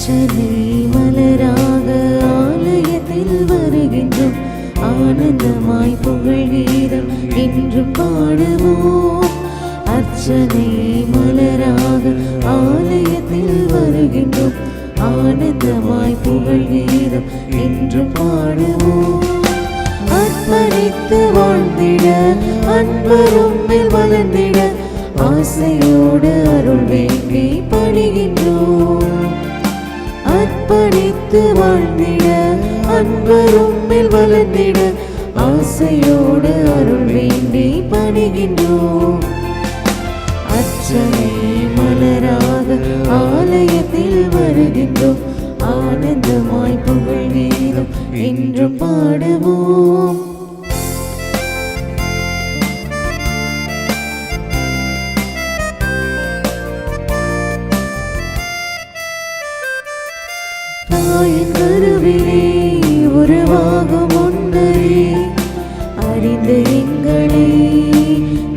அர்ச்சனை மலராக ஆலயத்தில் வருகின்றோம், ஆனந்தமாய் புகழ் கீதம் என்றும் பாடுவோம். அர்ச்சனை மலராக ஆலயத்தில் வருகின்றோம், ஆனந்தமாய் புகழ் கீதம் என்றும் பாடுவோம். அர்ப்பணித்து வாழ்ந்திட அன்பரும் மேல் வளர்ந்திட ஆசையோடு அருள் வேண்டி பணிகின்றோம். அர்ப்பணித்து வாழ்ந்திட அன்பரும் மேல் வளர்ந்திட ஆசையோடு அருள் வேண்டி பணிகின்றோம். அர்ச்சனை மலராக ஆலயத்தில் வருகின்றோம், ஆனந்தமாய் புகழ் கீதம் என்றும் பாடுவோம். தாயின் கருவிலே உருவாகும் முன்னரே அறிந்த எங்களை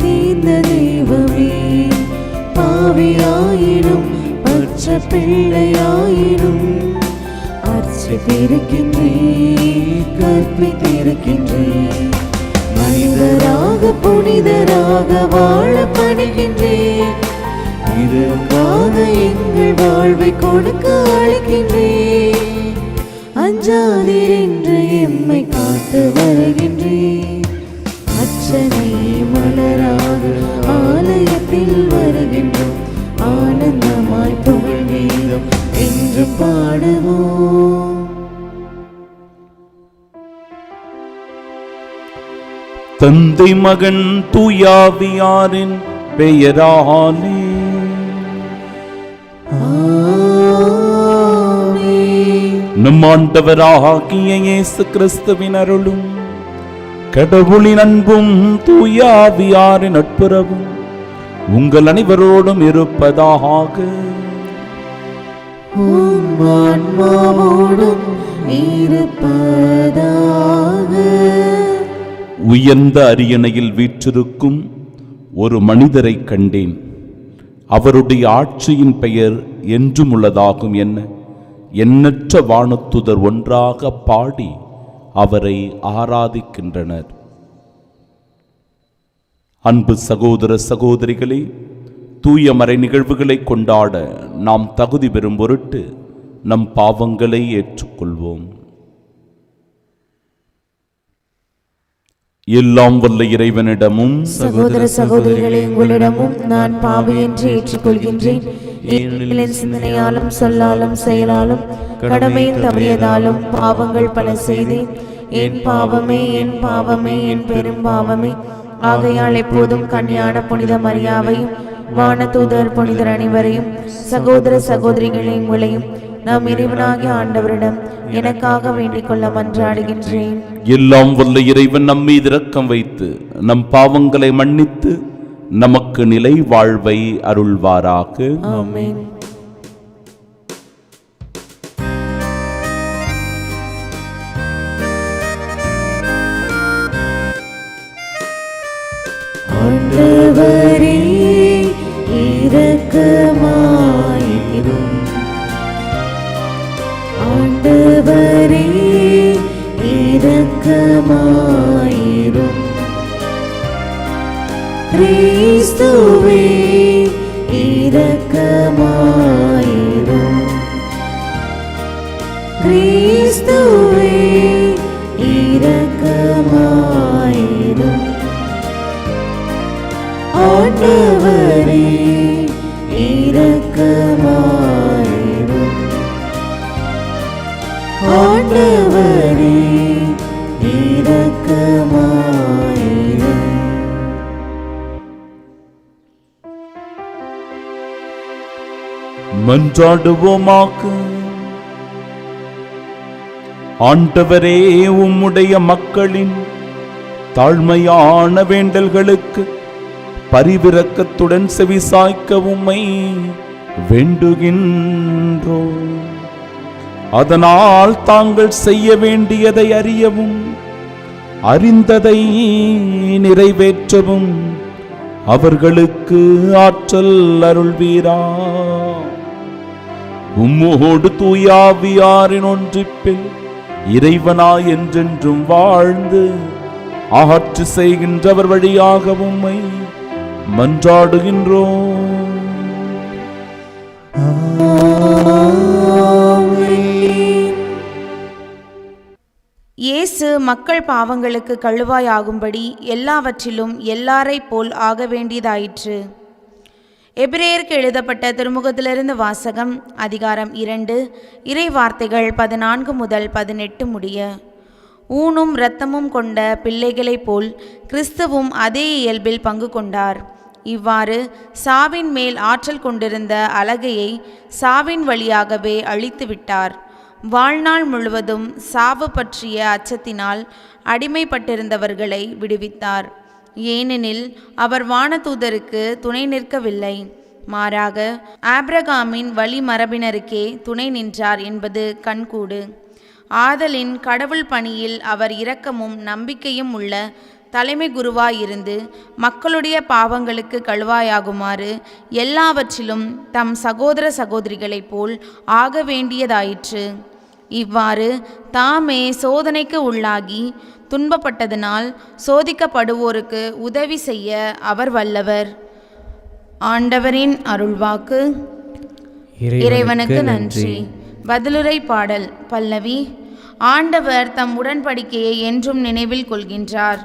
தீர்ந்த தெய்வமே, பாவியாயினும் பச்ச பிள்ளையாயினும் அர்ச்சித்திருக்கின்றே, கற்பித்திருக்கின்றே. மனிதராக புனிதராக வாழ பணிகின்றே, இதற்காக எங்கள் வாழ்வை கொடுக்க அழைக்கின்றே. அஞ்சாதீர் என்று எம்மை காத்து வருகின்றே. அர்ச்சனை மலராக ஆலயத்தில் வருகின்றோம், ஆனந்தமாய் புகழ் கீதம் என்று பாடுவோம். தந்தை மகன் தூயாவியாரின் பெயராலே நம் ஆண்டவராகிய இயேசு கிறிஸ்துவின் அருளும் கடவுளின் அன்பும் தூயாவியாரின் நட்புறவும் உங்கள் அனைவரோடும் இருப்பதாக. உயர்ந்த அரியணையில் வீற்றிருக்கும் ஒரு மனிதரை கண்டேன். அவருடைய ஆட்சியின் பெயர் என்றும் உள்ளதாகும் என்ன எண்ணற்ற வானத்துதர் ஒன்றாக பாடி அவரை ஆராதிக்கின்றனர். அன்பு சகோதர சகோதரிகளே, தூய மறை நிகழ்வுகளை கொண்டாட நாம் தகுதி பெறும் பொருட்டு நம் பாவங்களை ஏற்றுக்கொள்வோம். எல்லாம் வல்ல இறைவனிடமும் சகோதர சகோதரிகளே உங்களிடமும் நான் பாவி என்று ஏற்றுக்கொள்கின்றேன். என் சிந்தனையாலும் சொல்லாலும் செயலாலும் கடமையில் தவறியதாலும் பாவங்கள் பல செய்தேன். என் பாவமே என் பாவமே என் பெரும் பாவமே. ஆகையால் எப்போதும் கன்னியான புனித மரியாவையும் வானதூதர் புனிதர் அனைவரையும் சகோதர சகோதரிகளை உங்களையும் நாம் இறைவனாகிய ஆண்டவரிடம் எனக்காக வேண்டிக் கொள்ள மன்றாடுகின்றேன். எல்லாம் வல்ல இறைவன் நம் மீது இரக்கம் வைத்து நம் பாவங்களை மன்னித்து நமக்கு நிலை வாழ்வை அருள்வாராக. ஆமென். ஆண்டவரே இரக்கமாயிரும், ஆண்டவரே இரக்கமாயிரும். கிறிஸ்துவே இரக்கமாயிரும், கிறிஸ்துவே இரக்கமாயிரும். ஆண்டவரே இரக்கமாயிரும், ஆண்டவரே இரக்கமாயிரும். மன்றாடுவோமாக. ஆண்டவரே, உம்முடைய மக்களின் தாழ்மையான வேண்டல்களுக்கு பரிவிரக்கத்துடன் செவிசாய்க்க உம்மை வேண்டுகின்றோம். அதனால் தாங்கள் செய்ய வேண்டியதை அறியவும் அறிந்ததை நிறைவேற்றவும் அவர்களுக்கு ஆற்றல் அருள்வீரா. உம்மோடு தூயாவியாரின் ஒன்றிப்பில் இறைவனாய் என்றென்றும் வாழ்ந்து ஆட்சி செய்கின்றவர் வழியாக உம்மை மன்றாடுகின்றோம். இயேசு மக்கள் பாவங்களுக்கு கழுவாயாகும்படி எல்லாவற்றிலும் எல்லாரைப் போல் ஆக வேண்டியதாயிற்று. எபிரேயருக்கு எழுதப்பட்ட திருமுகத்திலிருந்து வாசகம். அதிகாரம் 2, இறை வார்த்தைகள் 14 முதல் 18 முடிய. ஊனும் இரத்தமும் கொண்ட பிள்ளைகளைப் போல் கிறிஸ்துவும் அதே இயல்பில் பங்கு கொண்டார். இவ்வாறு சாவின் மேல் ஆற்றல் கொண்டிருந்த அலகையை சாவின் வழியாகவே அழித்து விட்டார். வாழ்நாள் முழுவதும் சாவு பற்றிய அச்சத்தினால் அடிமைப்பட்டிருந்தவர்களை விடுவித்தார். ஏனெனில் அவர் வானதூதருக்கு துணை நிற்கவில்லை, மாறாக ஆபிரகாமின் வழிமரபினருக்கே துணை நின்றார் என்பது கண்கூடு. ஆதலின் கடவுள் பணியில் அவர் இரக்கமும் நம்பிக்கையும் உள்ள தலைமை குருவாயிருந்து மக்களுடைய பாவங்களுக்கு கழுவாயாகுமாறு எல்லாவற்றிலும் தம் சகோதர சகோதரிகளைப் போல் ஆக வேண்டியதாயிற்று. இவ்வாறு தாமே சோதனைக்கு உள்ளாகி துன்பப்பட்டதனால் சோதிக்கப்படுவோருக்கு உதவி செய்ய அவர் வல்லவர். ஆண்டவரின் அருள்வாக்கு. இறைவனுக்கு நன்றி. பதிலுரை பாடல். பல்லவி. ஆண்டவர் தம் உடன்படிக்கையை என்றும் நினைவில் கொள்கின்றார்.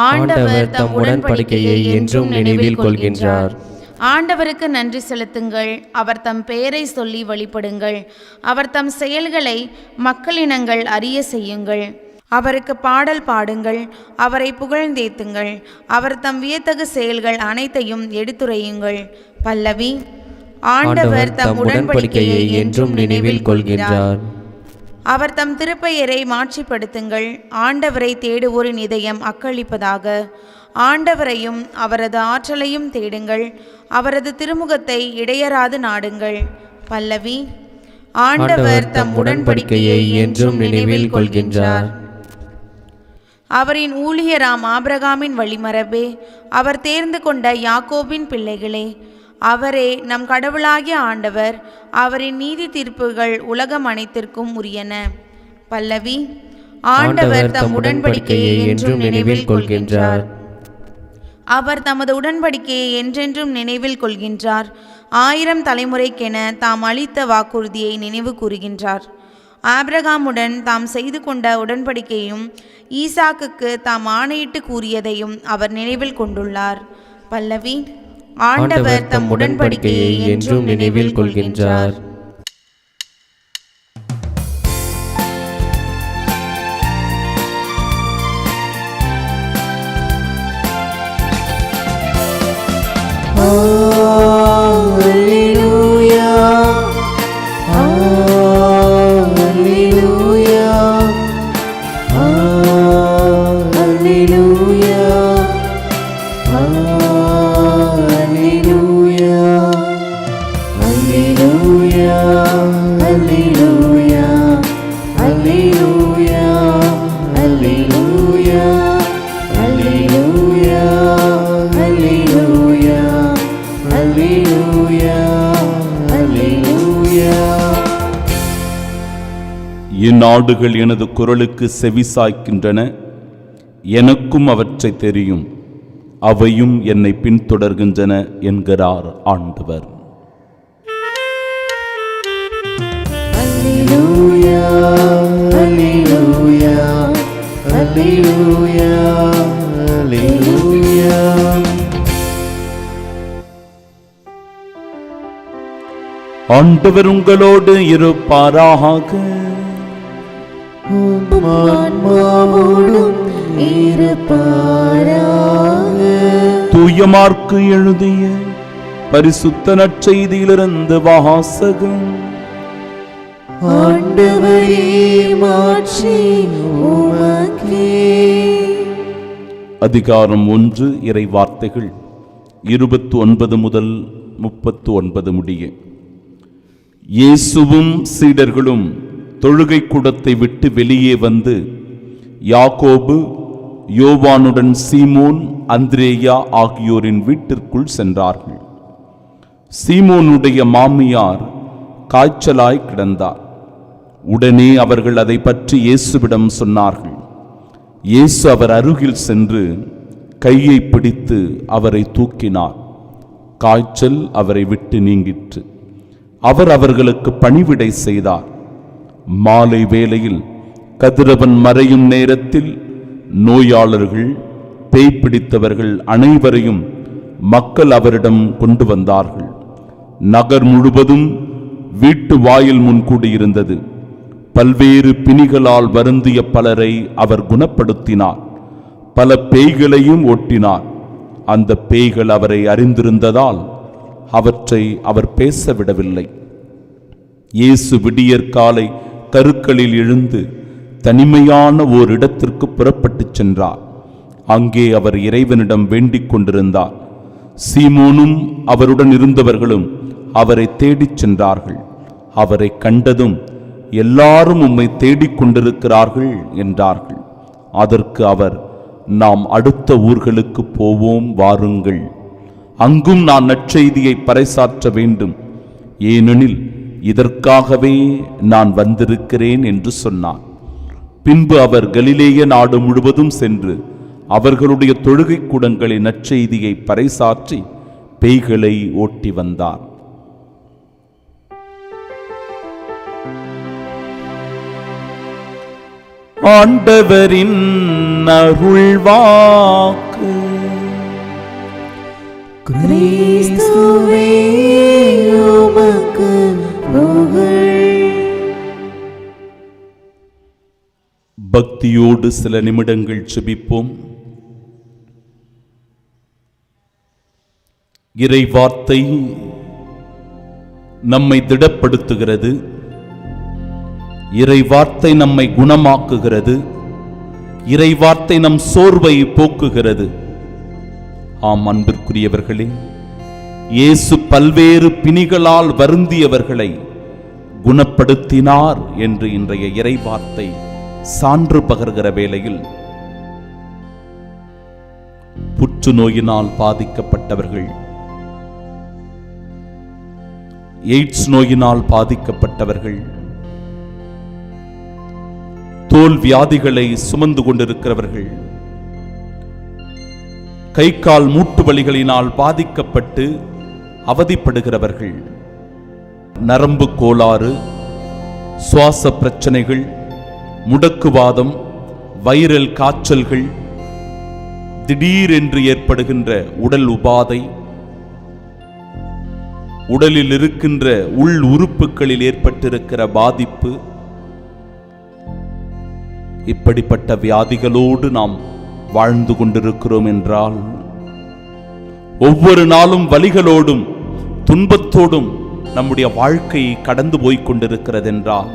ஆண்டவர் தம் உடன்படிக்கையை என்றும் நினைவில் கொள்கின்றார். ஆண்டவருக்கு நன்றி செலுத்துங்கள். அவர் தம் பெயரை சொல்லி வழிபடுங்கள். அவர் தம் செயல்களை மக்களினங்கள் அறிய செய்யுங்கள். அவருக்கு பாடல் பாடுங்கள். அவரை புகழ்ந்தேத்துங்கள். அவர் தம் வியத்தகு செயல்கள் அனைத்தையும் எடுத்துரையுங்கள். பல்லவி. ஆண்டவர் தம் உடன்படிக்கையை என்றும் நினைவில் கொள்கின்றார். அவர் தம் திருப்பெயரை மாட்சிப்படுத்துங்கள். ஆண்டவரை தேடுவோரின் இதயம் அக்களிப்பதாக. ஆண்டவரையும் அவரது ஆற்றலையும் தேடுங்கள். அவரது திருமுகத்தை இடையராது நாடுங்கள். பல்லவி. ஆண்டவர் தம் உடன்படிக்கையை என்றும் நினைவில் கொள்கின்றார். அவரின் ஊழியராம் ஆபிரகாமின் வழிமரபே, அவர் தேர்ந்து கொண்ட யாக்கோபின் பிள்ளைகளே, அவரே நம் கடவுளாகிய ஆண்டவர். அவரின் நீதி தீர்ப்புகள் உலகம் அனைத்திற்கும் உரியன. பல்லவி. ஆண்டவர் தம் உடன்படிக்கையை என்றும் நினைவில் கொள்கின்றார். அவர் தமது உடன்படிக்கையை என்றென்றும் நினைவில் கொள்கின்றார். 1000 தலைமுறைக்கென தாம் அளித்த வாக்குறுதியை நினைவு கூறுகின்றார். ஆபிரகாமுடன் தாம் செய்து கொண்ட உடன்படிக்கையும் ஈசாக்குக்கு தாம் ஆணையிட்டு கூறியதையும் அவர் நினைவில் கொண்டுள்ளார். பல்லவி. ஆண்டவர் தம் உடன்படிக்கையை என்றும் நினைவில் கொள்கின்றார். இந்நாடுகள் எனது குரலுக்கு செவிசாய்க்கின்றன. எனக்கும் அவற்றை தெரியும். அவையும் என்னை பின்தொடர்கின்றன என்கிறார் ஆண்டவர். அல்லேலூயா, அல்லேலூயா, அல்லேலூயா, அல்லேலூயா. ஆண்டவர் உங்களோடு இருப்பாராக. தூய மார்க்கு எழுதிய பரிசுத்த நற்செய்தியிலிருந்து வாசகம். ஆண்டவரே மாட்சி உமக்கே. அதிகாரம் 1 இறை வார்த்தைகள் 29 முதல் 39 முடிய. இயேசுவும் சீடர்களும் தொழுகை கூடத்தை விட்டு வெளியே வந்து யாக்கோபு, யோவானுடன் சீமோன், அந்திரேயா ஆகியோரின் வீட்டிற்குள் சென்றார்கள். சீமோனுடைய மாமியார் காய்ச்சலாய் கிடந்தார். உடனே அவர்கள் அதை பற்றி இயேசுவிடம் சொன்னார்கள். இயேசு அவர் அருகில் சென்று கையை பிடித்து அவரை தூக்கினார். காய்ச்சல் அவரை விட்டு நீங்கிற்று. அவர் அவர்களுக்கு பணிவிடை செய்தார். மாலை வேளையில் கதிரவன் மறையும் நேரத்தில் நோயாளர்கள், பேய் பிடித்தவர்கள் அனைவரையும் மக்கள் அவரிடம் கொண்டு வந்தார்கள். நகர் முழுவதும் வீட்டு வாயில் முன் கூடியிருந்தது. பல்வேறு பிணிகளால் வருந்திய பலரை அவர் குணப்படுத்தினார். பல பேய்களையும் ஓட்டினார். அந்த பேய்கள் அவரை அறிந்திருந்ததால் அவற்றை அவர் பேச விடவில்லை. இயேசு விடியற்காலை கருக்களில் எழுந்து தனிமையான ஓரிடத்திற்கு புறப்பட்டுச் சென்றார். அங்கே அவர் இறைவனிடம் வேண்டிக் கொண்டிருந்தார். சீமோனும் அவருடன் இருந்தவர்களும் அவரை தேடிச் சென்றார்கள். அவரை கண்டதும், எல்லாரும் உம்மை தேடிக் கொண்டிருக்கிறார்கள் என்றார்கள். அதற்கு அவர், நாம் அடுத்த ஊர்களுக்கு போவோம், வாருங்கள். அங்கும் நான் நற்செய்தியை பறைசாற்ற வேண்டும், ஏனெனில் இதற்காகவே நான் வந்திருக்கிறேன் என்று சொன்னார். பின்பு அவர் கலிலேய நாடு முழுவதும் சென்று அவர்களுடைய தொழுகை கூடங்களின் நற்செய்தியை பறைசாற்றி பேய்களை ஓட்டி வந்தார். ஆண்டவரின் அருள்வாக்கு. கிறிஸ்துவே உமக்கு புகழ். பக்தியோடு சில நிமிடங்கள் செபிப்போம். இறை வார்த்தை நம்மை திடப்படுத்துகிறது. இறை வார்த்தை நம்மை குணமாக்குகிறது. இறை வார்த்தை நம் சோர்வை போக்குகிறது. ஆம் அன்பிற்குரியவர்களே, இயேசு பல்வேறு பிணிகளால் வருந்தியவர்களை குணப்படுத்தினார் என்று இன்றைய இறை வார்த்தை சான்று பகர்கிற வேளையில், புற்றுநோயினால் பாதிக்கப்பட்டவர்கள், எய்ட்ஸ் நோயினால் பாதிக்கப்பட்டவர்கள், தோல் வியாதிகளை சுமந்து கொண்டிருக்கிறவர்கள், கை கால் மூட்டு வலிகளினால் பாதிக்கப்பட்டு அவதிப்படுகிறவர்கள், நரம்பு கோளாறு, சுவாச பிரச்சனைகள், முடக்குவாதம், வைரல் காய்ச்சல்கள், திடீரென்று ஏற்படுகின்ற உடல் உபாதை, உடலில் இருக்கின்ற உள் உறுப்புகளில் ஏற்பட்டிருக்கிற பாதிப்பு, இப்படிப்பட்ட வியாதிகளோடு நாம் வாழ்ந்து கொண்டிருக்கிறோம் என்றால், ஒவ்வொரு நாளும் வலிகளோடும் துன்பத்தோடும் நம்முடைய வாழ்க்கை கடந்து போய்க் கொண்டிருக்கிறது என்றால்,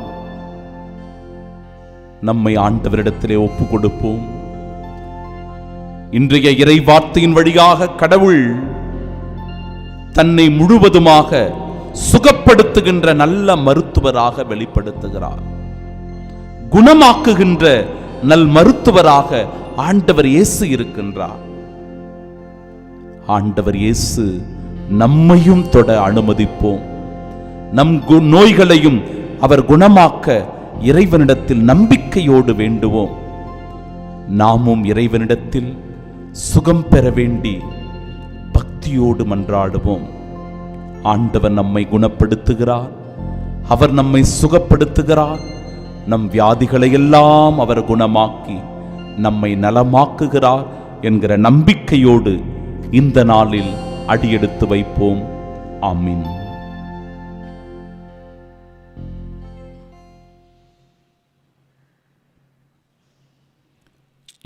நம்மை ஆண்டவரிடத்திலே ஒப்பு கொடுப்போம். இன்றைய இறை வார்த்தையின் வழியாக கடவுள் தன்னை முழுவதுமாக சுகப்படுத்துகின்ற நல்ல மருத்துவராக வெளிப்படுத்துகிறார். குணமாக்குகின்ற நல் மருத்துவராக ஆண்டவர் இயேசு இருக்கின்றார். ஆண்டவர் இயேசு நம்மையும் தொட அனுமதிப்போம். நம் நோய்களையும் அவர் குணமாக்க இறைவனிடத்தில் நம்பிக்கையோடு வேண்டுவோம். நாமும் இறைவனிடத்தில் சுகம் பெற வேண்டி பக்தியோடு மன்றாடுவோம். ஆண்டவர் நம்மை குணப்படுத்துகிறார். அவர் நம்மை சுகப்படுத்துகிறார். நம் வியாதிகளை எல்லாம் அவர் குணமாக்கி நம்மை நலமாக்குகிறார் என்கிற நம்பிக்கையோடு இந்த நாளில் அடியெடுத்து வைப்போம். ஆமீன்.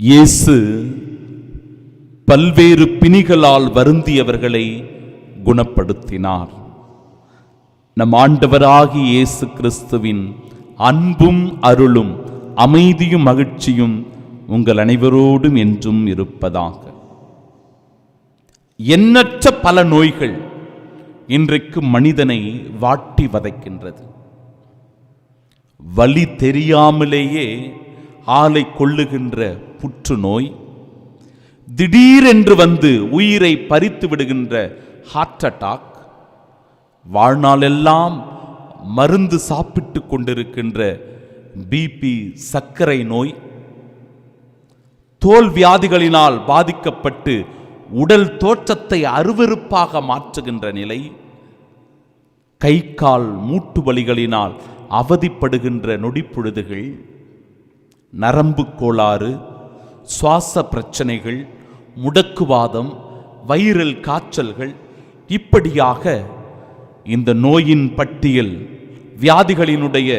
இயேசு பல்வேறு பிணிகளால் வருந்தியவர்களை குணப்படுத்தினார். நம் ஆண்டவராகிய இயேசு கிறிஸ்துவின் அன்பும் அருளும் அமைதியும் மகிழ்ச்சியும் உங்கள் அனைவரோடும் என்றும் இருப்பதாக. எண்ணற்ற பல நோய்கள் இன்றைக்கு மனிதனை வாட்டி வதைக்கின்றது. வலி தெரியாமலேயே ஆளை கொள்ளுகின்ற புற்றுநோய், திடீரென்று வந்து உயிரை பறித்து விடுகின்ற ஹார்ட் அட்டாக், வாழ்நாளெல்லாம் மருந்து சாப்பிட்டு கொண்டிருக்கின்ற பிபி, சர்க்கரை நோய், தோல் வியாதிகளினால் பாதிக்கப்பட்டு உடல் தோற்றத்தை அருவருப்பாக மாற்றுகின்ற நிலை, கை கால் மூட்டு வலிகளினால் அவதிப்படுகின்ற நொடிப்பொழுதுகள், நரம்பு கோளாறு, சுவாச பிரச்சனைகள், முடக்குவாதம், வைரல் காய்ச்சல்கள், இப்படியாக இந்த நோயின் பட்டியல், வியாதிகளினுடைய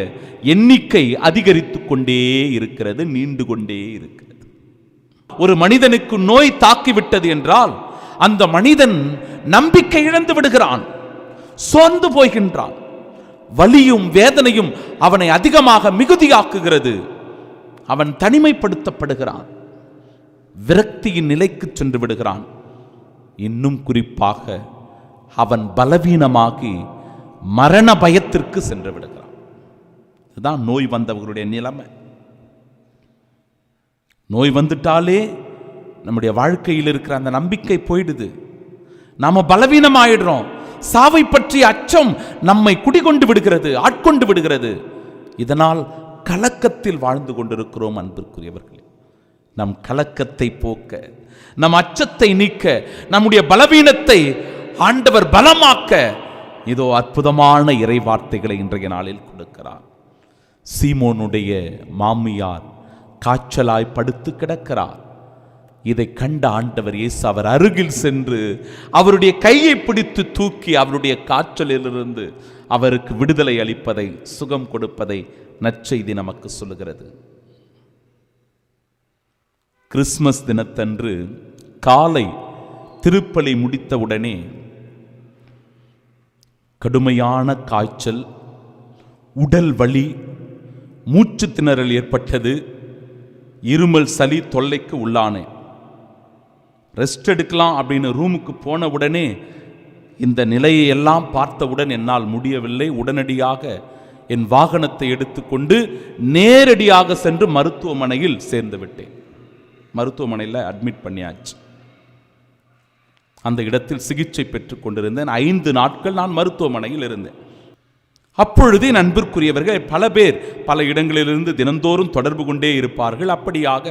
எண்ணிக்கை அதிகரித்து கொண்டே இருக்கிறது, நீண்டு கொண்டே இருக்கிறது. ஒரு மனிதனுக்கு நோய் தாக்கிவிட்டது என்றால் அந்த மனிதன் நம்பிக்கை இழந்து விடுகிறான், சோர்ந்து போகின்றான். வலியும் வேதனையும் அவனை அதிகமாக மிகுதியாக்குகிறது. அவன் தனிமைப்படுத்தப்படுகிறான், விரக்தியின் நிலைக்கு சென்று விடுகிறான். இன்னும் குறிப்பாக அவன் பலவீனமாகி மரண பயத்திற்கு சென்று விடுகிறான். இதுதான் நோய் வந்தவர்களுடைய நிலைமை. நோய் வந்துட்டாலே நம்முடைய வாழ்க்கையில் இருக்கிற அந்த நம்பிக்கை போயிடுது. நாம பலவீனமாயிடுறோம். சாவை பற்றிய அச்சம் நம்மை குடிகொண்டு விடுகிறது, ஆட்கொண்டு விடுகிறது. இதனால் கலக்கத்தில் வாழ்ந்து கொண்டிருக்கிறோம். அன்பிற்குரியவர்களே, நம் கலக்கத்தை போக்க, நம் அச்சத்தை நீக்க, நம்முடைய பலவீனத்தை ஆண்டவர் பலமாக்க இதோ அற்புதமான இறை வார்த்தைகளை இன்றைய நாளில் கொடுக்கிறார். சீமோனுடைய மாமியார் காய்ச்சலாய் படுத்து கிடக்கிறார். இதை கண்ட ஆண்டவர் இயேசு அவர் அருகில் சென்று அவருடைய கையை பிடித்து தூக்கி அவருடைய காய்ச்சலிலிருந்து அவருக்கு விடுதலை அளிப்பதை, சுகம் கொடுப்பதை நற்செய்தி நமக்கு சொல்லுகிறது. கிறிஸ்மஸ் தினத்தன்று காலை திருப்பலி முடித்தவுடனே கடுமையான காய்ச்சல், உடல் வலி, மூச்சு திணறல் ஏற்பட்டது. இருமல், சளி தொல்லைக்கு உள்ளானேன். ரெஸ்ட் எடுக்கலாம் அப்படின்னு ரூமுக்கு போன உடனே இந்த நிலையை எல்லாம் பார்த்தவுடன் என்னால் முடியவில்லை. உடனடியாக என் வாகனத்தை எடுத்துக்கொண்டு நேரடியாக சென்று மருத்துவமனையில் சேர்ந்து விட்டேன். மருத்துவமனையில் அட்மிட் பண்ணியாச்சு. அந்த இடத்தில் சிகிச்சை பெற்றுக் கொண்டிருந்தேன். 5 நாட்கள் நான் மருத்துவமனையில் இருந்தேன். அப்பொழுது என் அன்பிற்குரியவர்கள் பல பேர் பல இடங்களிலிருந்து தினந்தோறும் தொடர்பு கொண்டே இருப்பார்கள். அப்படியாக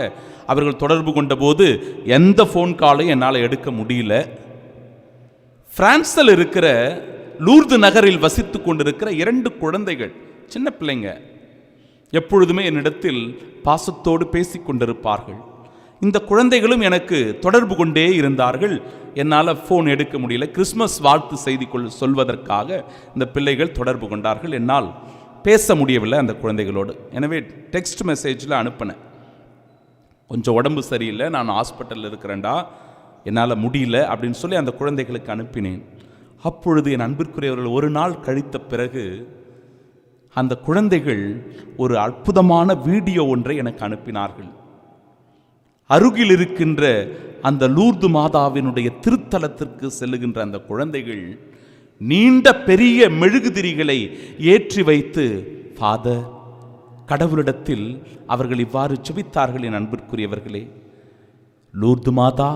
அவர்கள் தொடர்பு கொண்ட போது எந்த ஃபோன் காலையும் என்னால் எடுக்க முடியல. பிரான்சில் இருக்கிற லூர்து நகரில் வசித்து கொண்டிருக்கிற 2 குழந்தைகள், சின்ன பிள்ளைங்க, எப்பொழுதுமே என்னிடத்தில் பாசத்தோடு பேசி கொண்டிருப்பார்கள். இந்த குழந்தைகளும் எனக்கு தொடர்பு கொண்டே இருந்தார்கள். என்னால் ஃபோன் எடுக்க முடியல. கிறிஸ்மஸ் வாழ்த்து செய்தி சொல்வதற்காக இந்த பிள்ளைகள் தொடர்பு கொண்டார்கள். என்னால் பேச முடியவில்லை அந்த குழந்தைகளோடு. எனவே டெக்ஸ்ட் மெசேஜில் அனுப்பினேன், கொஞ்சம் உடம்பு சரியில்லை, நான் ஹாஸ்பிட்டலில் இருக்கிறேன்டா, என்னால் முடியல அப்படின்னு சொல்லி அந்த குழந்தைகளுக்கு அனுப்பினேன். அப்பொழுது என் அன்பிற்குரியவர்கள் ஒரு நாள் கழித்த பிறகு அந்த குழந்தைகள் ஒரு அற்புதமான வீடியோ ஒன்றை எனக்கு அனுப்பினார்கள். அருகில் இருக்கின்ற அந்த லூர்து மாதாவினுடைய திருத்தலத்திற்கு செல்லுகின்ற அந்த குழந்தைகள் நீண்ட பெரிய மெழுகுதிரிகளை ஏற்றி வைத்து, ஃபாதர், கடவுளிடத்தில் அவர்கள் இவ்வாறு செபித்தார்கள். என் அன்பிற்குரியவர்களே, லூர்து மாதா,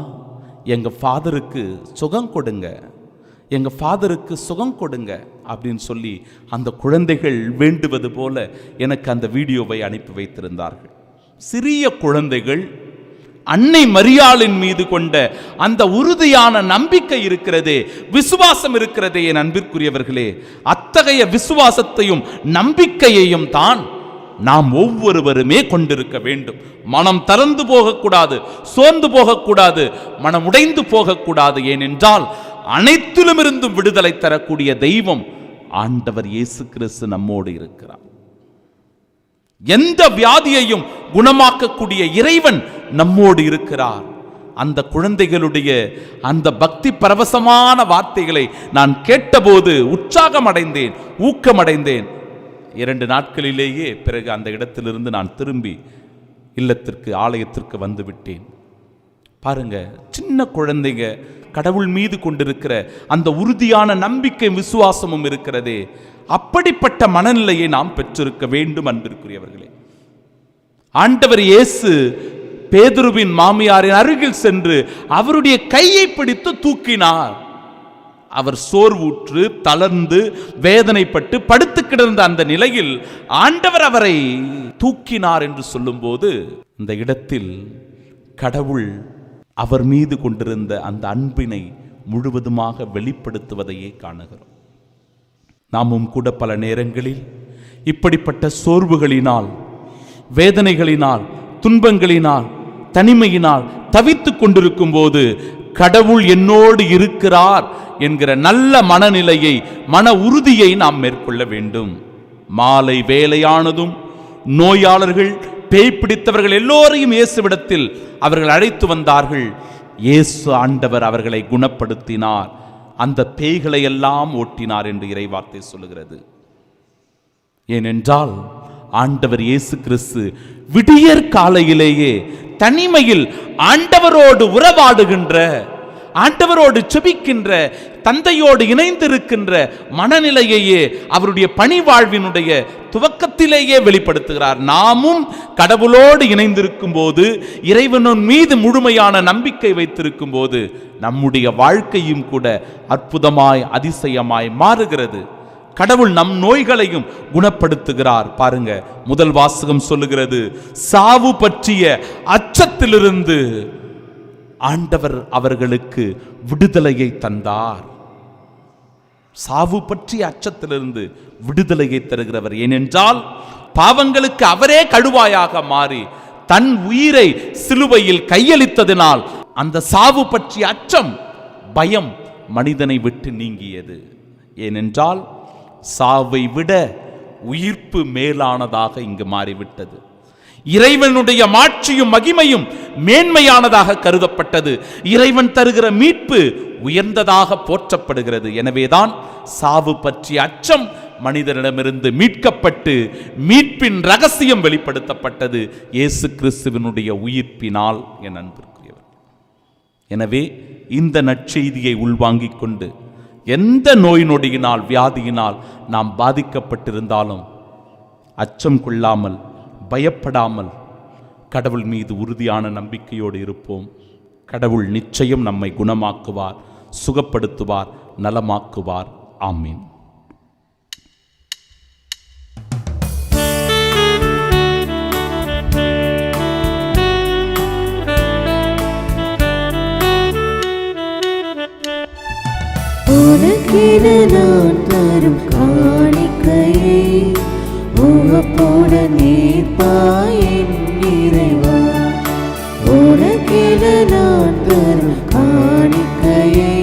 எங்கள் ஃபாதருக்கு சுகம் கொடுங்க, எங்கள் ஃபாதருக்கு சுகம் கொடுங்க அப்படின்னு சொல்லி அந்த குழந்தைகள் வேண்டுவது போல எனக்கு அந்த வீடியோவை அனுப்பி வைத்திருந்தார்கள். சிறிய குழந்தைகள் அன்னை மரியாளின் மீது கொண்ட அந்த உறுதியான நம்பிக்கை இருக்கிறதே, விசுவாசம் இருக்கிறதே என் அன்பிற்குரியவர்களே, அத்தகைய விசுவாசத்தையும் நம்பிக்கையையும் தான் நாம் ஒவ்வொருவருமே கொண்டிருக்க வேண்டும். மனம் தளர்ந்து போகக்கூடாது, சோர்ந்து போகக்கூடாது, மனம் உடைந்து போகக்கூடாது. ஏனென்றால் அனைத்திலும் இருந்தும் விடுதலை தரக்கூடிய தெய்வம் ஆண்டவர் இயேசு கிறிஸ்து நம்மோடு இருக்கிறார். எந்த வியாதியையும் குணமாக்கக்கூடிய இறைவன் நம்மோடு இருக்கிறார். அந்த குழந்தைகளுடைய அந்த பக்தி பரவசமான வார்த்தைகளை நான் கேட்டபோது உற்சாகம் அடைந்தேன், ஊக்கமடைந்தேன். 2 நாட்களிலேயே பிறகு அந்த இடத்திலிருந்து நான் திரும்பி இல்லத்திற்கு, ஆலயத்திற்கு வந்து விட்டேன். பாருங்க, சின்ன குழந்தைங்க கடவுள் மீது கொண்டிருக்கிற அந்த உறுதியான நம்பிக்கை விசுவாசமும் இருக்கிறதே, அப்படிப்பட்ட மனநிலையை நாம் பெற்றிருக்க வேண்டும். அன்பிற்குரியவர்களே, ஆண்டவர் இயேசு பேதுருவின் மாமியாரின் அருகில் சென்று அவருடைய கையை பிடித்து தூக்கினார். அவர் சோர்வுற்று தளர்ந்து வேதனைப்பட்டு படுத்து கிடந்த அந்த நிலையில் ஆண்டவர் அவரை தூக்கினார் என்று சொல்லும்போது இந்த இடத்தில் கடவுள் அவர் மீது கொண்டிருந்த அந்த அன்பினை முழுவதுமாக வெளிப்படுத்துவதையே காணுகிறோம். நாமும் கூட பல நேரங்களில் இப்படிப்பட்ட சோர்வுகளினால், வேதனைகளினால், துன்பங்களினால், தனிமையினால் தவித்துக் கொண்டிருக்கும் போது கடவுள் என்னோடு இருக்கிறார் என்கிற நல்ல மனநிலையை, மன உறுதியை நாம் மேற்கொள்ள வேண்டும். மாலை வேலையானதும் நோயாளர்கள், பேய் பிடித்தவர்கள் எல்லோரையும் இயேசுவிடத்தில் அவர்கள் அழைத்து வந்தார்கள். இயேசு ஆண்டவர் அவர்களை குணப்படுத்தினார், அந்த பேய்களை எல்லாம் ஓட்டினார் என்று இறைவார்த்தை சொல்லுகிறது. ஏனென்றால் ஆண்டவர் இயேசு கிறிஸ்து விடியற் காலையிலேயே தனிமையில் ஆண்டவரோடு உறவாடுகின்ற, ஆண்டவரோடு செபிக்கின்ற, தந்தையோடு இணைந்திருக்கின்ற மனநிலையையே அவருடைய பணி வாழ்வினுடைய துவக்கத்திலேயே வெளிப்படுத்துகிறார். நாமும் கடவுளோடு இணைந்திருக்கும் போது, இறைவனின் மீது முழுமையான நம்பிக்கை வைத்திருக்கும் போது நம்முடைய வாழ்க்கையும் கூட அற்புதமாய் அதிசயமாய் மாறுகிறது. கடவுள் நம் நோய்களையும் குணப்படுத்துகிறார். பாருங்க, முதல் வாசகம் சொல்லுகிறது, சாவு பற்றிய அச்சத்திலிருந்து ஆண்டவர் அவர்களுக்கு விடுதலையை தந்தார். சாவு பற்றிய அச்சத்திலிருந்து விடுதலையை தருகிறவர். ஏனென்றால் பாவங்களுக்கு அவரே கழுவாயாக மாறி தன் உயிரை சிலுவையில் கையளித்ததினால் அந்த சாவு பற்றிய அச்சம், பயம் மனிதனை விட்டு நீங்கியது. ஏனென்றால் சாவை விட உயிர்ப்பு மேலானதாக இங்கு மாறிவிட்டது. இறைவனுடைய மாட்சியும் மகிமையும் மேன்மையானதாக கருதப்பட்டது. இறைவன் தருகிற மீட்பு உயர்ந்ததாக போற்றப்படுகிறது. எனவேதான் சாவு பற்றிய அச்சம் மனிதனிடமிருந்து மீட்கப்பட்டு மீட்பின் ரகசியம் வெளிப்படுத்தப்பட்டது இயேசு கிறிஸ்துவினுடைய உயிர்ப்பினால். என் அன்பிற்குரியவர், எனவே இந்த நற்செய்தியை உள்வாங்கிக் கொண்டு எந்த நோய் நொடியினால், வியாதியினால் நாம் பாதிக்கப்பட்டிருந்தாலும் அச்சம் கொள்ளாமல், பயப்படாமல் கடவுள் மீது உறுதியான நம்பிக்கையோடு இருப்போம். கடவுள் நிச்சயம் நம்மை குணமாக்குவார், சுகப்படுத்துவார், நலமாக்குவார். ஆமீன். உனக்கென நான் தரும் காணிக்கையை உவப்புடன் ஏற்பாய் என் இறைவா. உனக்கென நான் தரும் காணிக்கையை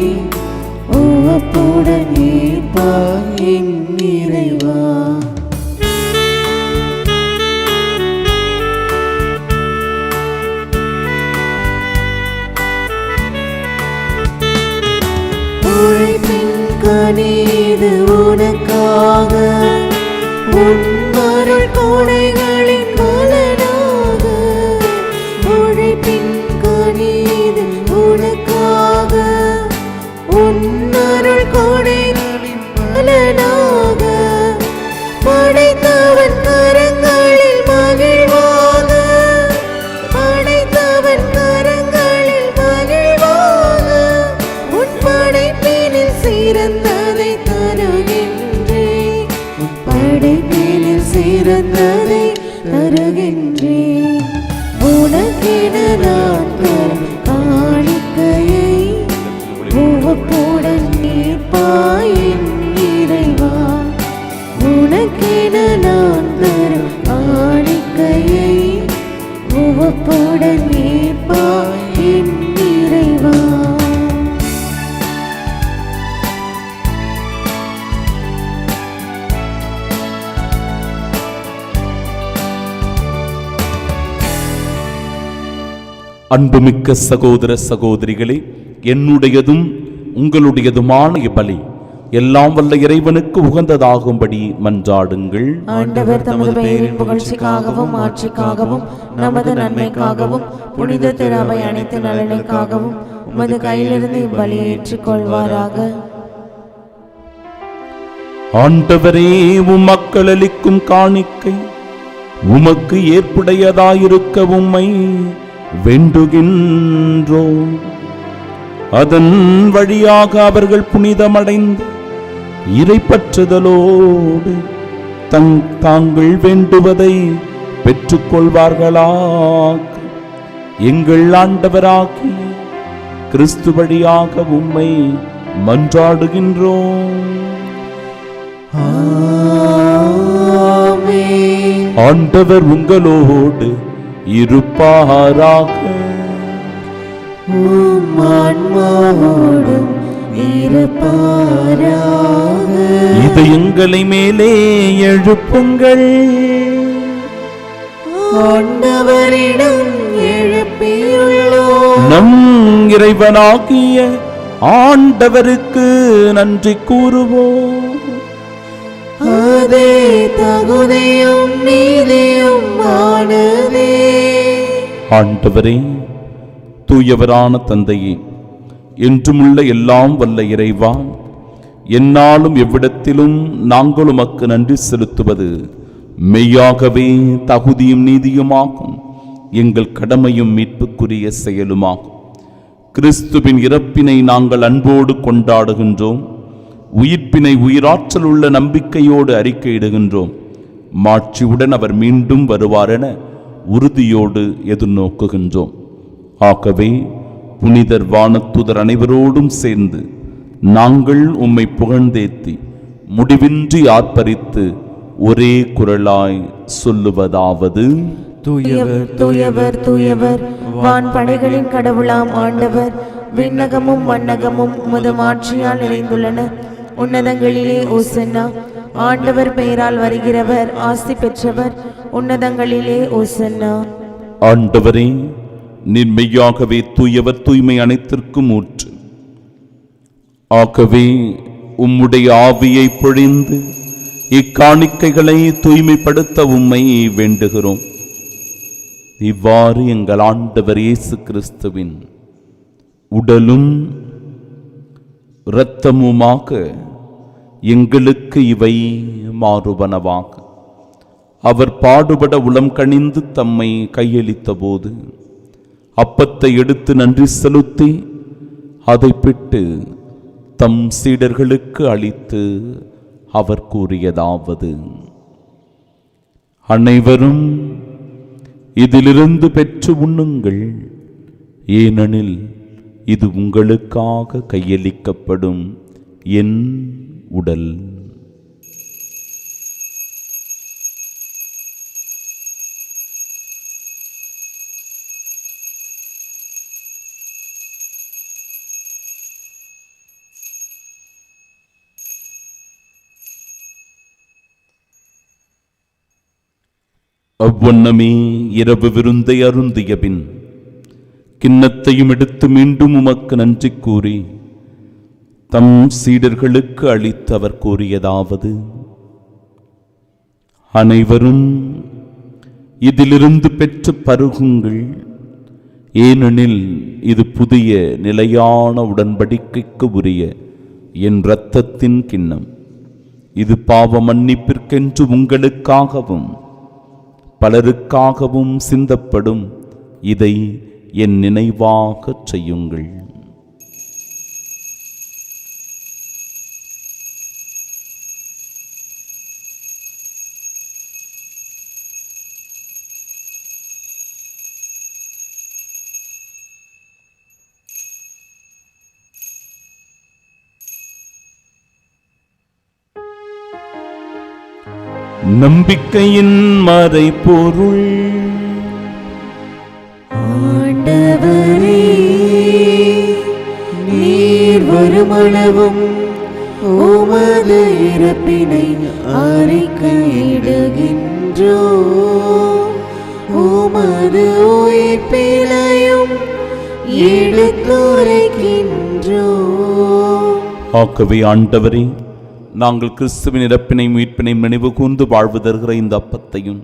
உவப்புடன் ஏற்பாய் என் இறைவா. கனிது உனக்காக, உன் அருள் கொடைகளின் பலனாக. உழைப்பின் கனிது உனக்காக, உன் அருள் கொடைகளின் பலனாக. படைத்தவன் கரங்களில் மகிழ்வாக, படைத்தவன் கரங்களில் மகிழ்வாக. உன் படைப்பினில் சிறந்ததை தருகின்றேன், உன் படைப்பினில் சிறந்ததை தருகின்றேன். உனக்கென நான் தரும் காணிக்கையை உவப்புடன் ஏற்பாய் என் இறைவா. உனக்கென நான் தரும் காணிக்கையை உவப்புடன் ஏற்பாய் என் இறைவா. அன்புமிக்க சகோதர சகோதரிகளே, என்னுடையதும் உங்களுடையதுமான பலி எல்லாம் வல்ல இறைவனுக்கு உகந்ததாகும்படி மன்றாடுங்கள். ஆண்டவர் தமது பெயரின் புகழ்ச்சிக்காகவும் ஆட்சிக்காகவும் நமது நன்மைக்காகவும் புனித திராவை அனைத்து நலனுக்காகவும் உமது கையிலிருந்து இப்பலியை ஏற்றுக்கொள்வாராக. ஆண்டவரே, உம் மக்கள் அளிக்கும் காணிக்கை உமக்கு ஏற்புடையதாயிருக்க உம்மை வேண்டுகின்றோம். அதன் வழியாக அவர்கள் புனிதமடைந்து இறைப்பற்றுதலோடு தாங்கள் வேண்டுவதை பெற்றுக்கொள்வார்களாக. எங்கள் ஆண்டவராகிய கிறிஸ்து வழியாக உம்மை மன்றாடுகின்றோம். ஆண்டவர் உங்களோடு இருப்பாராக. இதயங்களை மேலே எழுப்புங்கள். ஆண்டவரிடம் எழுப்பியுள்ளோம். நம் இறைவனாகிய ஆண்டவருக்கு நன்றி கூறுவோம். அதே தகுதியும் நீதியும் ஆனதே. ஆண்டவரே, தூயவரான தந்தையே, என்றுமுள்ள எல்லாம் வல்ல இறைவா, என்னாலும் எவ்விடத்திலும் நாங்கள் உமக்கு நன்றி செலுத்துவது மெய்யாகவே தகுதியும் நீதியுமாகும். எங்கள் கடமையும் மீட்புக்குரிய செயலுமாகும். கிறிஸ்துவின் இறப்பினை நாங்கள் அன்போடு கொண்டாடுகின்றோம். உயிர்ப்பினை உயிராற்றல் உள்ள நம்பிக்கையோடு அறிக்கையிடுகின்றோம். மாட்சியுடன் அவர் மீண்டும் வருவாரென உறுதியோடு எதிர்நோக்குகின்றோம். ஆகவே புனிதர் வானத்துதர் அனைவரோடும் சேர்ந்து நாங்கள் உம்மை புகழ்ந்தேத்தி முடிவின்றி ஆர்ப்பரித்து ஒரே குரலாய் சொல்லுவதாவது: தூயவர் தூயவர் தூயவர், வான் படைகளின் கடவுளாம் ஆண்டவர். விண்ணகமும் மண்ணகமும் உமது ஆட்சியால் நிறைந்துள்ளன. உன்னதங்களிலே ஓசன்னா. ஆண்டவர் பெயரால் வருகிறவர் ஆசி பெற்றவர். உன்னதங்களிலே ஓசன்னா. ஆண்டவரே, நீர் மெய்யாகவே தூயவர், தூய்மை அனைத்திற்கும் ஊற்று. ஆகவே உம்முடைய ஆவியை பொழிந்து இக்காணிக்கைகளை தூய்மைப்படுத்த உம்மை வேண்டுகிறோம். இவ்வாறு எங்கள் ஆண்டவர் இயேசு கிறிஸ்துவின் உடலும் இரத்தமுமாக எங்களுக்கு இவை மாறுபனவாக. அவர் பாடுபட உளம் கனிந்து தம்மை கையளித்த போது அப்பத்தை எடுத்து நன்றி செலுத்தி அதை பிட்டு தம் சீடர்களுக்கு அளித்து அவர் கூறியதாவது: அனைவரும் இதிலிருந்து பெற்று உண்ணுங்கள், ஏனெனில் இது உங்களுக்காக கையளிக்கப்படும் என் உடல். அவ்வண்ணமே இரவு விருந்தை அருந்திய பின் கிண்ணத்தையும் எடுத்து மீண்டும் உமக்கு நன்றி கூறி தம் சீடர்களுக்கு அளித்து அவர் கூறியதாவது: அனைவரும் இதிலிருந்து பெற்று பருகுங்கள், ஏனெனில் இது புதிய நிலையான உடன்படிக்கைக்கு உரிய என் இரத்தத்தின் கிண்ணம். இது பாவ மன்னிப்பிற்கென்று உங்களுக்காகவும் பலருக்காகவும் சிந்தப்படும். இதை என் நினைவாகச் செய்யுங்கள். நம்பிக்கையின் மறைபொருள். ஆண்டவரே, நீர் வருமளவும் உமது இறப்பினை அறிக்கையிடுகின்றோம், உமது உயிர்ப்பினையும் எடுத்துரைக்கின்றோம். ஆகவே ஆண்டவரே, நாங்கள் கிறிஸ்துவின் இறப்பினை மீட்பினை நினைவு கூர்ந்து வாழ்வு தருகிற இந்த அப்பத்தையும்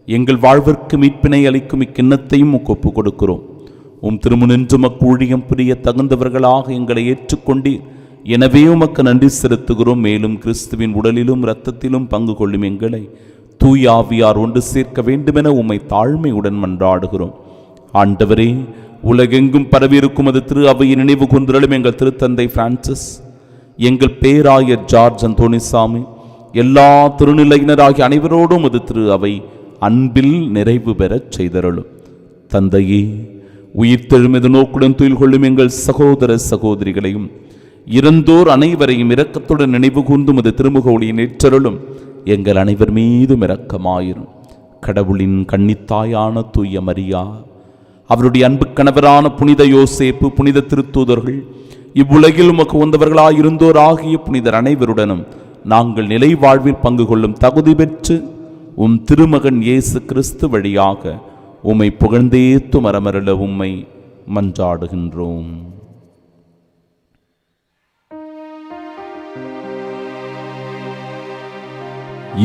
எங்கள் வாழ்விற்கு மீட்பினை அளிக்கும் இக்கிண்ணத்தையும் ஒப்பு கொடுக்கிறோம். உம் திருமுனின்று உமக்கு ஊழியம் புரிய தகுந்தவர்களாக எங்களை ஏற்றுக்கொண்டீர். எனவே உமக்கு நன்றி செலுத்துகிறோம். மேலும் கிறிஸ்துவின் உடலிலும் இரத்தத்திலும் பங்கு கொள்ளும் எங்களை தூய ஆவியார் ஒன்று சேர்க்க வேண்டுமென உம்மை தாழ்மையுடன் மன்றாடுகிறோம். ஆண்டவரே, உலகெங்கும் பரவியிருக்கும் அது திரு அவையை நினைவு கூர்ந்தருளும் எங்கள் திருத்தந்தை பிரான்சிஸ், எங்கள் பேராயர் ஜார்ஜ் அந்தோணிசாமி, எல்லா திருநிலையினராகிய அனைவரோடும் அது திரு அவை அன்பில் நிறைவு பெறச் செய்தருளும். தந்தையே, உயிர்த்தெழுமெது நோக்குடன் துயில் கொள்ளும் எங்கள் சகோதர சகோதரிகளையும் இறந்தோர் அனைவரையும் இரக்கத்துடன் நினைவு கூர்ந்தும் அது திருமுக ஒளியை நேற்றருளும். எங்கள் அனைவர் மீதும் இரக்கமாயிரும். கடவுளின் கன்னித்தாயான தூய மரியா, அவருடைய அன்பு கணவரான புனித யோசேப்பு, புனித திருத்தூதர்கள், இவ்வுலகில் உமக்கு உந்தவர்களாயிருந்தோர் ஆகிய புனிதர் அனைவருடனும் நாங்கள் நிலை வாழ்வில் பங்கு கொள்ளும் தகுதி பெற்று உம் திருமகன் இயேசு கிறிஸ்து வழியாக உம்மை புகழ்ந்தேத்து மரமருள உம்மை மன்றாடுகின்றோம்.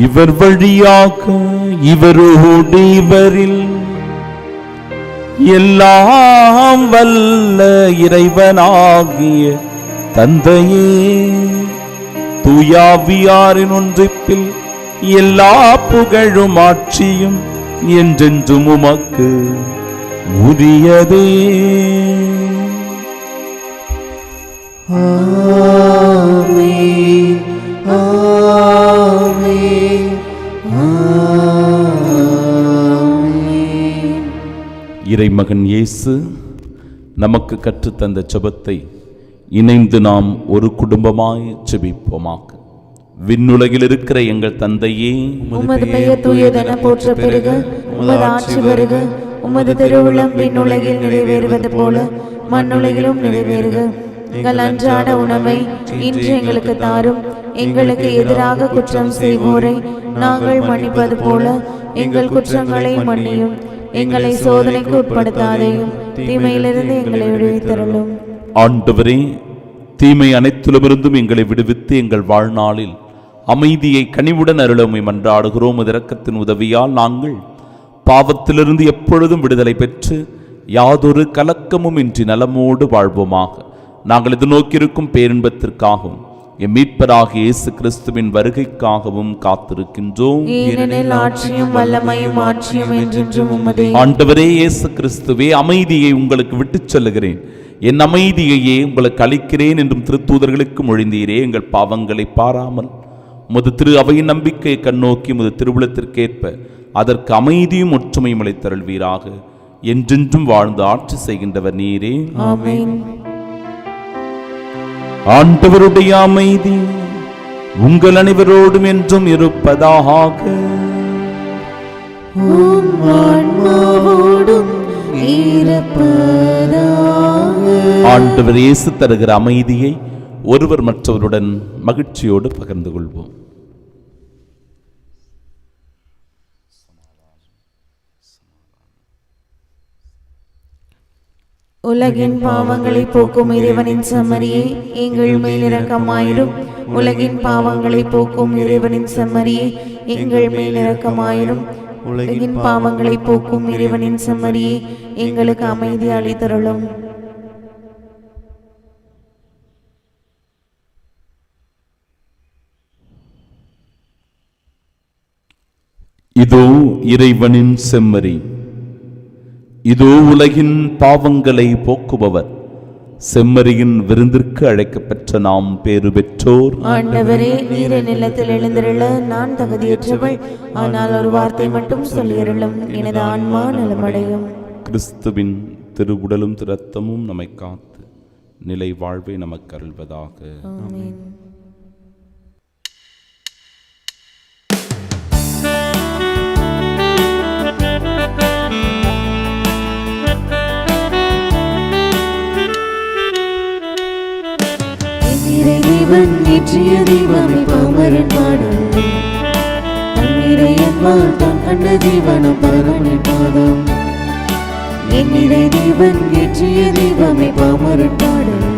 இவர் வழியாக இவரோடு இவரில் எல்லாம் வல்ல இறைவனாகிய தந்தையே, தூயாவியாரின் ஒன்றிப்பில் எல்லா புகழும் ஆட்சியும் என்றென்றும் உமக்கு உரியதே. ஆமென், ஆமென், ஆமென். இறைமகன் இயேசு நமக்கு கற்றுத்தந்த ஜெபத்தை இணைந்து நாம் ஒரு குடும்பமாய் ஜெபிப்போமாக. விண்ணுலகில் இருக்கிற எங்கள் தந்தையே, உமது பெயர் தூயதென போற்ற பெருக, உமது ஆட்சி வருக, உமது திருவுளம் விண்ணுலகில் நிறைவேறுவது போல மண்ணுலகிலும் நிறைவேறுக. எங்கள் அன்றாட உணவை இன்று எங்களுக்கு தாரும். எங்களுக்கு எதிராக குற்றம் செய்வோரை நாங்கள் மன்னிப்பது போல எங்கள் குற்றங்களை மன்னியும். எங்களை சோதனைக்கு உட்படுத்தாதையும் தீமையிலிருந்து எங்களை விடுவித்தருளும். ஆண்டவரே, தீமை அனைத்திலுமிருந்தும் எங்களை விடுவித்து எங்கள் வாழ்நாளில் அமைதியை கனிவுடன் அருளமை மன்றாடுகிறோம். இரக்கத்தின் உதவியால் நாங்கள் பாவத்திலிருந்து எப்பொழுதும் விடுதலை பெற்று யாதொரு கலக்கமும் இன்றி நலமோடு வாழ்வோமாக. நாங்கள் எதிர்நோக்கியிருக்கும் பேரின்பத்திற்காகவும் எம் மீட்பராகிய இயேசு கிறிஸ்துவின் வருகைக்காகவும் காத்திருக்கின்றோம். ஆண்டவரே இயேசு கிறிஸ்துவே, அமைதியை உங்களுக்கு விட்டுச் செல்லுகிறேன், என் அமைதியையே உங்களுக்கு அளிக்கிறேன் என்றும் திருத்தூதர்களுக்கு மொழிந்தீரே. எங்கள் பாவங்களை பாராமல் உமது திரு அவையின் நம்பிக்கையை கண்ணோக்கி உமது திருவுளத்திற்கேற்ப அதற்கு அமைதியும் ஒற்றுமையும் அளித்தருள்வீராக. என்றென்றும் வாழ்ந்து ஆட்சி செய்கின்றவர் நீரே. ஆமென். ஆண்டவருடைய அமைதி உங்கள் அனைவரோடும் என்றும் இருப்பதாக. ஆண்டவர் இயேசு தருகிற அமைதியை ஒருவர் மற்றவருடன் மகிழ்ச்சியோடு பகிர்ந்து கொள்வோம். உலகின் பாவங்களை போக்கும் இறைவனின் செம்மறியே, எங்கள் மேல் இரக்கமாயிரும். உலகின் பாவங்களை போக்கும் இறைவனின் செம்மறியே, எங்கள் மேல் இரக்கமாயிரும். உலகின் பாவங்களை போக்கும் இறைவனின் செம்மறியே, எங்களுக்கு அமைதி அளித்தருளும். இதோ இறைவனின் செம்மறி, இதோ உலகின் பாவங்களை போக்குபவர். செம்மறியின் விருந்திற்கு அழைக்கப்பெற்ற நாம் பேறு பெற்றோர். ஆண்டவரே, நீர் நிலத்தில் எழுந்திருள நான் தகுதியற்றவள், ஆனால் ஒரு வார்த்தை மட்டும் சொல்லியருளும், எனது ஆன்மா நலமடையும். கிறிஸ்துவின் திருவுடலும் இரத்தமும் நம்மை காத்து நிலை வாழ்வை நமக்கு அருள்வதாக. ஆமென். தேவன் ஏற்றிய தெய்வமே பாமரன் பாடல், தன்னிறை என்பால் தான் கண்ட ஜீவனம் பரமனின் பாதம். என்னிறை தேவன் ஏற்றிய தெய்வமே பாமரன் பாடல்,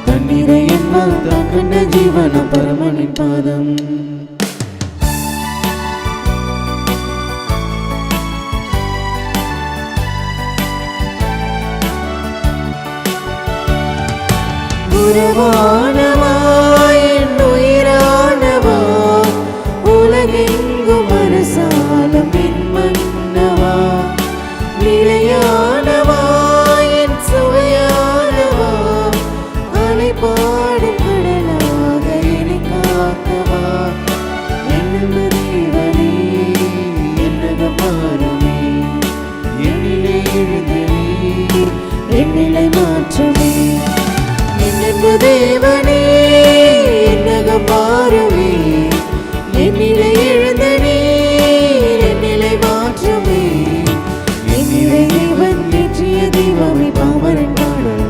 தன்னிறை என்பால் தான் கண்ட ஜீவனம் பரமனின் பாதம். உறவானவா என் உயிரானவா, உலகெங்கும் அரசாலும் என் மன்னவா, நிலையா என் நிலை மாற்றுமே. என் அன்பு தேவனே என்னகம் மாறுமே. என் நிலை எழுந்த நீர் என் நிலை மாற்றுமே. என் நிலை தேவன் ஏற்றிய தெய்வமே பாமரன் பாடல்.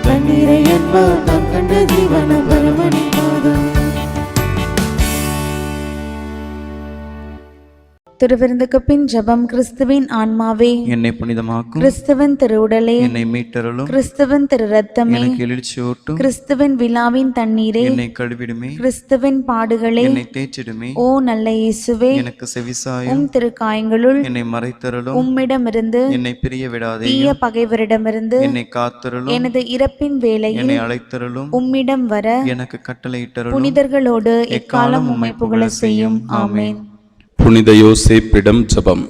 தண்ணீரை என்பார் நான் கண்ட ஜீவன பரமணி பாதம். திருவிருந்துக்கு பின் ஜெபம். கிறிஸ்துவின் ஆன்மாவே என்னை புனிதமாக்கும். கிறிஸ்துவின் திருவுடலே என்னை மீட்டருளும். கிறிஸ்துவின் திரு ரத்தமே எனக்கு எழுச்சியூட்டும். கிறிஸ்துவின் விழாவின் தண்ணீரே என்னை கழுவிடுமே. கிறிஸ்துவின் பாடுகளே என்னை தேய்ச்சிடுமே. ஓ நல்ல இயேசுவே எனக்கு செவிசாயும். உம் திருக்காயங்களுள் என்னை மறைத்தருளும். உம்மிடமிருந்து என்னை பிரிய விடாதே. தீய பகைவரிடமிருந்து என்னை காத்தருளும். எனது இறப்பின் வேளையில் என்னை அழைத்தருளும். உம்மிடம் வர எனக்கு கட்டளையிட்டருளும். புனிதர்களோடு எக்காலம் உம்மை புகழ செய்யும். ஆமென். புனித யோசேப்பிடம் ஜெபம்.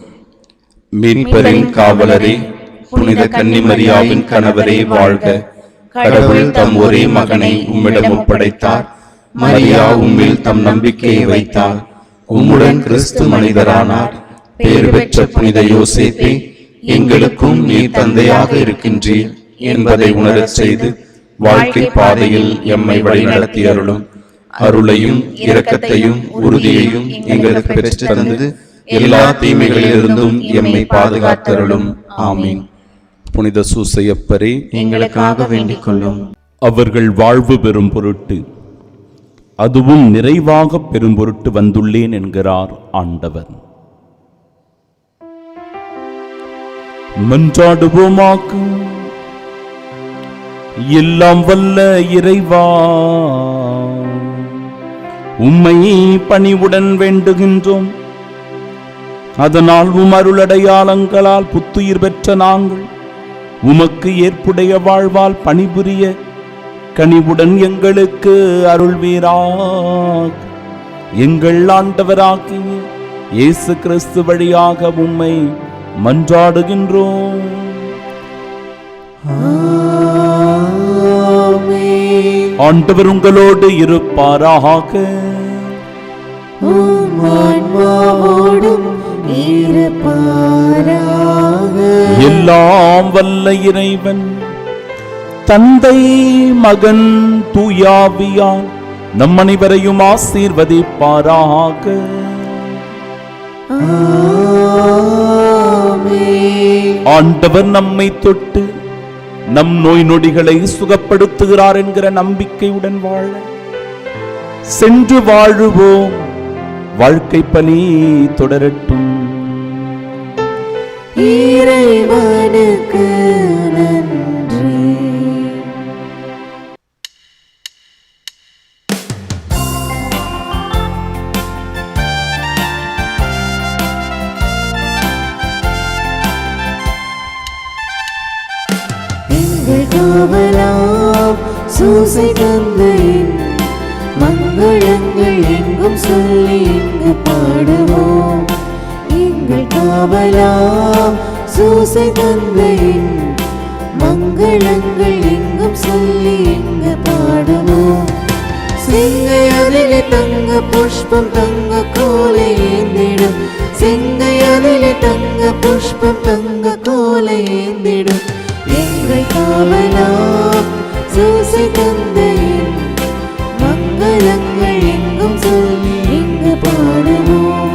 மீட்பரின் காவலரே, புனித கன்னிமரியாவின் கணவரே வாழ்க. கடவுள் தம் ஒரே மகனை உம்மிடம் ஒப்படைத்தார். மரியா உம்மில் தம் நம்பிக்கையை வைத்தார். உம்முடன் கிறிஸ்து மனிதரானார். பேறு பெற்ற புனித யோசேப்பே, எங்களுக்கும் நீர் தந்தையாக இருக்கின்றீர் என்பதை உணரச் செய்து வாழ்க்கை பாதையில் எம்மை வழிநடத்தி அருளும். அருளையும் இரக்கத்தையும் உறுதியையும் எங்களுக்கு பெற்று தந்து எல்லா தீமைகளிலிருந்தும் எம்மை பாதுகாத்தருளும். ஆமீன். புனித சூசையப்பரே, எங்களுக்காக வேண்டிக் கொள்ளும். அவர்கள் வாழ்வு பெறும் பொருட்டு, அதுவும் நிறைவாக பெறும் பொருட்டு வந்துள்ளேன் என்கிறார் ஆண்டவர். மன்றாடுவோமாக. எல்லாம் வல்ல இறைவா, உம்மை பணிவுடன் வேண்டுகின்றோம். அதனால் அருளடையாளங்களால் புத்துயிர் பெற்ற நாங்கள் உமக்கு ஏற்புடைய வாழ்வால் பணிபுரிய கனிவுடன் எங்களுக்கு அருள்வீராக. எங்கள் ஆண்டவராகிய இயேசு கிறிஸ்து வழியாக உம்மை மன்றாடுகின்றோம். ஆண்டவர் உங்களோடு இருப்பாராக. எல்லாம் வல்ல இறைவன் தந்தை, மகன், தூயாவியான் நம் அனைவரையும் ஆசீர்வதிப்பாராக. ஆண்டவர் நம்மை தொட்டு நம் நோய் நொடிகளை சுகப்படுத்துகிறார் என்கிற நம்பிக்கையுடன் வாழ சென்று வாழுவோம். வாழ்க்கை பணி தொடரட்டும். இறைவனுக்கு நன்றி. காவலாம் சூசை தந்தையின் மங்களங்கள் எங்கும் சொல்லி இங்கு பாடுவோம். எங்கள் காவலாம் சூசை தந்தையின் மங்களங்கள் எங்கும் சொல்லி இங்கு பாடுவோம். சிங்கை அதிலே தங்க புஷ்பம் தங்க கோலை ஏந்திடும். சிங்கை அதிலே தங்க புஷ்பம் தங்க கோலை ஏந்திடும். எங்கள் காவலாம் சூசை தந்தையின் மங்களங்கள் எங்கும் சொல்லி இங்கு பாடுவோம்.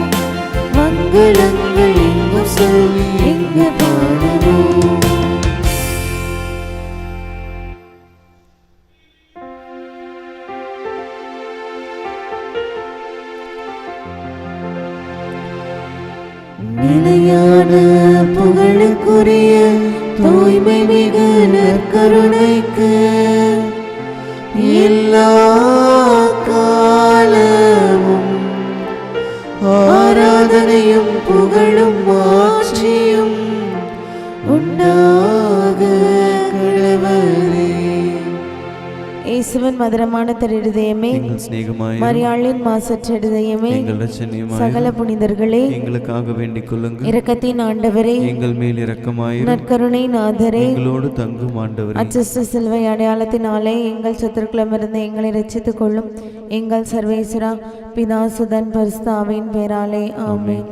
மங்களங்கள் எங்கும் சொல்லி இங்கு பாடுவோம். நிலையான புகழுக்குரிய தூய்மை மிகு நற்கருணைக்கு எல்லா காலமும் ஆராதனையும் புகழும் மாட்சியும் உண்டாக கடவுளே. இயேசுவின் மதுரமான திருதயமே, மரியாளின் மாசற்ற இருதயமே, சகல புனிதர்களே எங்களுக்காக வேண்டிக் கொள்ளுங்கள். இரக்கத்தின் ஆண்டவரே, எங்கள் மேல் இரக்கமாயிரும். நற்கருணை நாதரே, எங்களோடு தங்கும் ஆண்டவரே, அச்சிஷ்ட சிலுவை அடையாளத்தினாலே எங்கள் சத்துருக்களிடமிருந்து எங்களை ரட்சித்துக் கொள்ளும். எங்கள் சர்வேஸ்வரா, பிதா, சுதன், பரிசுத்த ஆவியின் பெயராலே ஆமென்.